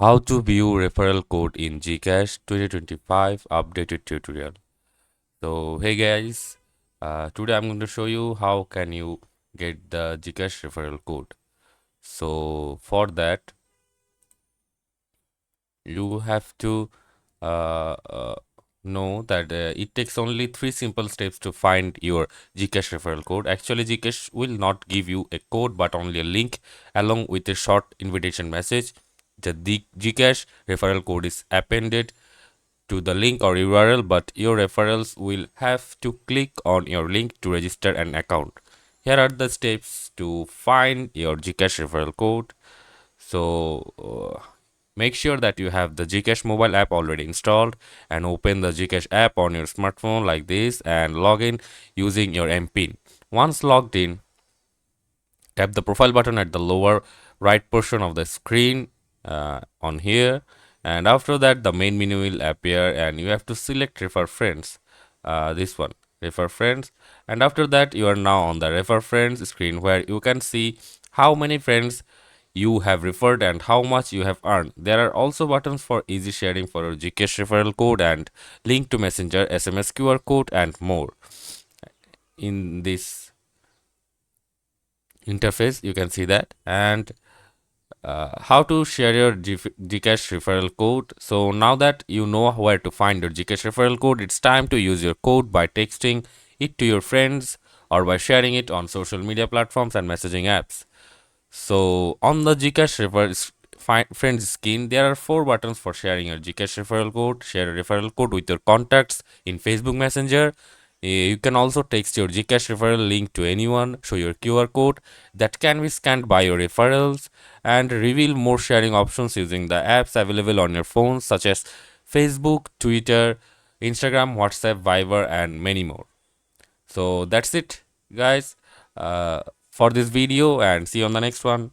How to view referral code in GCash 2025 updated tutorial. So hey guys, today I'm going to show you how can you get the GCash referral code. So for that you have to uh, uh, know that it takes only three simple steps to find your GCash referral code. Actually, GCash will not give you a code but only a link along with a short invitation message. The GCash referral code is appended to the link or URL, but your referrals will have to click on your link to register an account. Here are the steps to find your GCash referral code. So make sure that you have the GCash mobile app already installed and open the GCash app on your smartphone like this and log in using your MPIN. Once logged in, tap the profile button at the lower right portion of the screen on here, and after that the main menu will appear and you have to select refer friends, this one, refer friends, and after that you are now on the refer friends screen where you can see how many friends you have referred and how much you have earned. There are also buttons for easy sharing for your GCash referral code and link to messenger, SMS, QR code and more. In this interface you can see that, and how to share your GCash referral code. So now that you know where to find your GCash referral code, it's time to use your code by texting it to your friends or by sharing it on social media platforms and messaging apps. So on the GCash friends screen, there are four buttons for sharing your GCash referral code. Share a referral code with your contacts in Facebook Messenger. You can also text your GCash referral link to anyone, show your QR code that can be scanned by your referrals, and reveal more sharing options using the apps available on your phone, such as Facebook, Twitter, Instagram, WhatsApp, Viber, and many more. So that's it, guys, for this video, and see you on the next one.